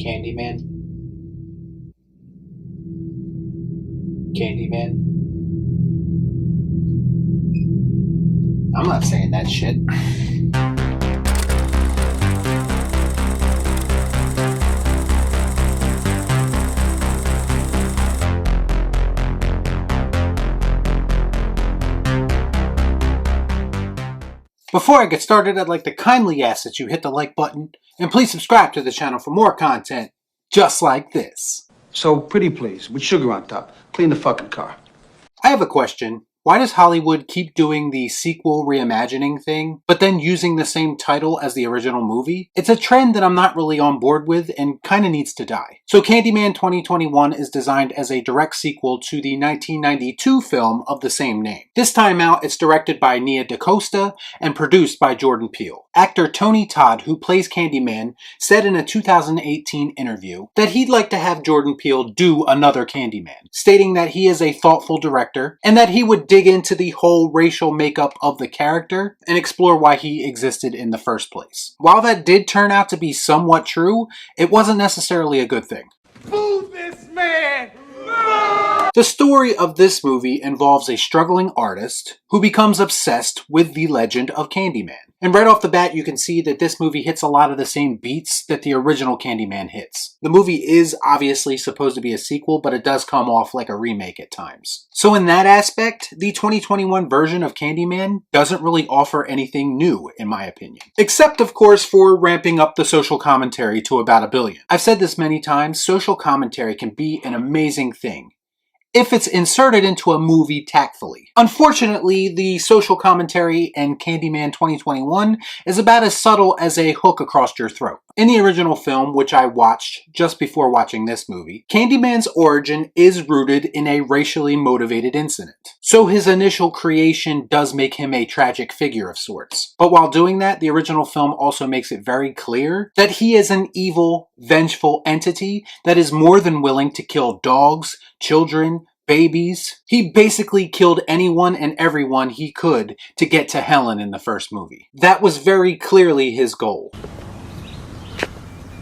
Candyman. Candyman. I'm not saying that shit. Before I get started, I'd like to kindly ask that you hit the like button and please subscribe to the channel for more content just like this. So, pretty please, with sugar on top. Clean the fucking car. I have a question. Why does Hollywood keep doing the sequel reimagining thing, but then using the same title as the original movie? It's a trend that I'm not really on board with and kinda needs to die. So Candyman 2021 is designed as a direct sequel to the 1992 film of the same name. This time out, it's directed by Nia DaCosta and produced by Jordan Peele. Actor Tony Todd, who plays Candyman, said in a 2018 interview that he'd like to have Jordan Peele do another Candyman, stating that he is a thoughtful director and that he would dig into the whole racial makeup of the character and explore why he existed in the first place. While that did turn out to be somewhat true, it wasn't necessarily a good thing. Fool this man! The story of this movie involves a struggling artist who becomes obsessed with the legend of Candyman. And right off the bat, you can see that this movie hits a lot of the same beats that the original Candyman hits. The movie is obviously supposed to be a sequel, but it does come off like a remake at times. So in that aspect, the 2021 version of Candyman doesn't really offer anything new, in my opinion. Except, of course, for ramping up the social commentary to about 1 billion. I've said this many times, social commentary can be an amazing thing if it's inserted into a movie tactfully. Unfortunately, the social commentary in Candyman 2021 is about as subtle as a hook across your throat. In the original film, which I watched just before watching this movie, Candyman's origin is rooted in a racially motivated incident. So his initial creation does make him a tragic figure of sorts. But while doing that, the original film also makes it very clear that he is an evil, vengeful entity that is more than willing to kill dogs, children, babies. He basically killed anyone and everyone he could to get to Helen in the first movie. That was very clearly his goal.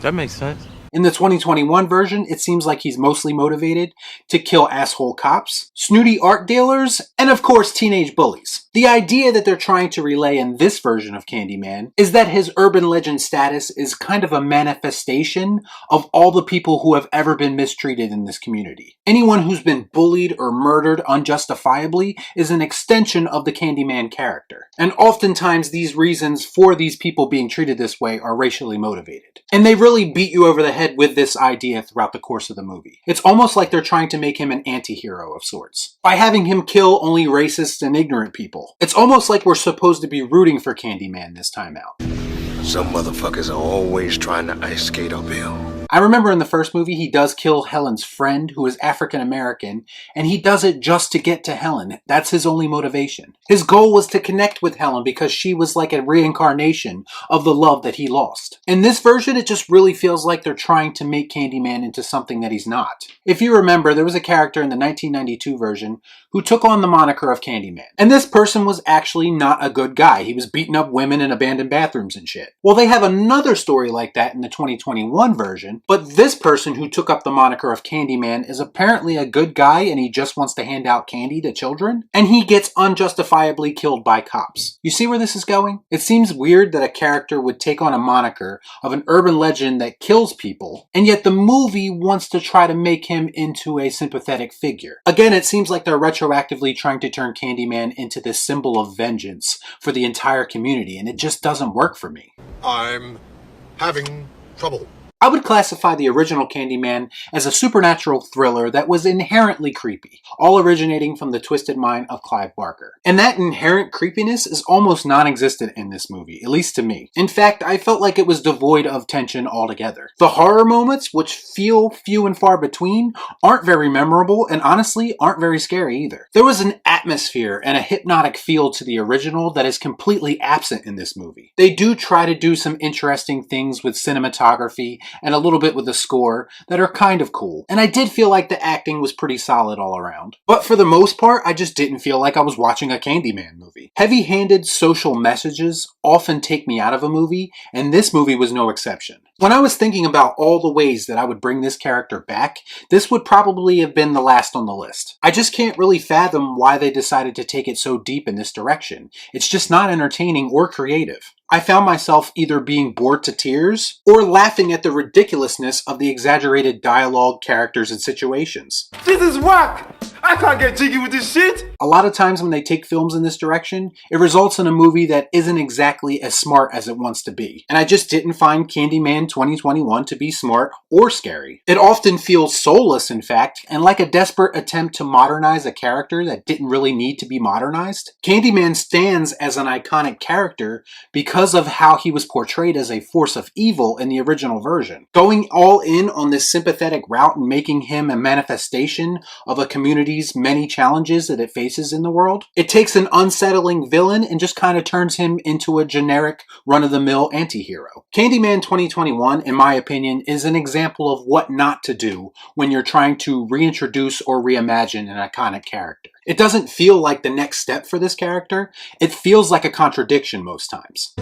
That makes sense. In the 2021 version, it seems like he's mostly motivated to kill asshole cops, snooty art dealers, and of course teenage bullies. The idea that they're trying to relay in this version of Candyman is that his urban legend status is kind of a manifestation of all the people who have ever been mistreated in this community. Anyone who's been bullied or murdered unjustifiably is an extension of the Candyman character. And oftentimes these reasons for these people being treated this way are racially motivated. And they really beat you over the head with this idea throughout the course of the movie. It's almost like they're trying to make him an anti-hero of sorts, by having him kill only racists and ignorant people. It's almost like we're supposed to be rooting for Candyman this time out. Some motherfuckers are always trying to ice skate uphill. I remember in the first movie he does kill Helen's friend, who is African American, and he does it just to get to Helen. That's his only motivation. His goal was to connect with Helen because she was like a reincarnation of the love that he lost. In this version, it just really feels like they're trying to make Candyman into something that he's not. If you remember, there was a character in the 1992 version who took on the moniker of Candyman. And this person was actually not a good guy. He was beating up women in abandoned bathrooms and shit. Well, they have another story like that in the 2021 version, but this person who took up the moniker of Candyman is apparently a good guy and he just wants to hand out candy to children, and he gets unjustifiably killed by cops. You see where this is going? It seems weird that a character would take on a moniker of an urban legend that kills people, and yet the movie wants to try to make him into a sympathetic figure. Again, it seems like they're retroactively trying to turn Candyman into this symbol of vengeance for the entire community, and it just doesn't work for me. I'm having trouble. I would classify the original Candyman as a supernatural thriller that was inherently creepy, all originating from the twisted mind of Clive Barker. And that inherent creepiness is almost non-existent in this movie, at least to me. In fact, I felt like it was devoid of tension altogether. The horror moments, which feel few and far between, aren't very memorable and honestly aren't very scary either. There was an atmosphere and a hypnotic feel to the original that is completely absent in this movie. They do try to do some interesting things with cinematography and a little bit with the score that are kind of cool. And I did feel like the acting was pretty solid all around. But for the most part, I just didn't feel like I was watching a Candyman movie. Heavy-handed social messages often take me out of a movie, and this movie was no exception. When I was thinking about all the ways that I would bring this character back, this would probably have been the last on the list. I just can't really fathom why they decided to take it so deep in this direction. It's just not entertaining or creative. I found myself either being bored to tears or laughing at the ridiculousness of the exaggerated dialogue, characters, and situations. This is whack! I can't get jiggy with this shit! A lot of times when they take films in this direction, it results in a movie that isn't exactly as smart as it wants to be. And I just didn't find Candyman 2021 to be smart or scary. It often feels soulless, in fact, and like a desperate attempt to modernize a character that didn't really need to be modernized. Candyman stands as an iconic character because of how he was portrayed as a force of evil in the original version. Going all in on this sympathetic route and making him a manifestation of a community's many challenges that it faces in the world, it takes an unsettling villain and just kind of turns him into a generic run-of-the-mill anti-hero. Candyman 2021, in my opinion, is an example of what not to do when you're trying to reintroduce or reimagine an iconic character. It doesn't feel like the next step for this character. It feels like a contradiction most times.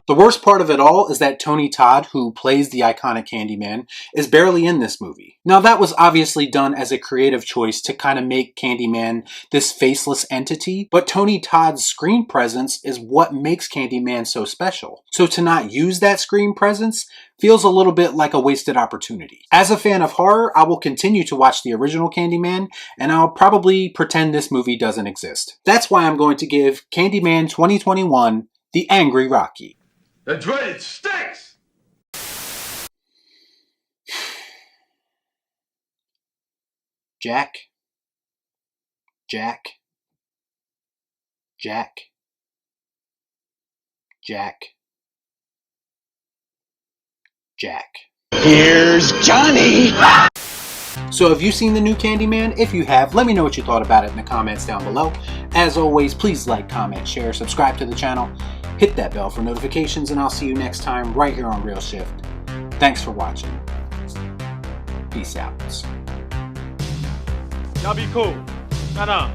The worst part of it all is that Tony Todd, who plays the iconic Candyman, is barely in this movie. Now that was obviously done as a creative choice to kind of make Candyman this faceless entity, but Tony Todd's screen presence is what makes Candyman so special. So to not use that screen presence feels a little bit like a wasted opportunity. As a fan of horror, I will continue to watch the original Candyman, and I'll probably pretend this movie doesn't exist. That's why I'm going to give Candyman 2021 the Angry Rocky. The dreaded stinks! Jack. Jack. Jack. Jack. Jack. Here's Johnny! So have you seen the new Candyman? If you have, let me know what you thought about it in the comments down below. As always, please like, comment, share, subscribe to the channel, hit that bell for notifications, and I'll see you next time right here on Real Shift. Thanks for watching. Peace out. Y'all be cool. Nah.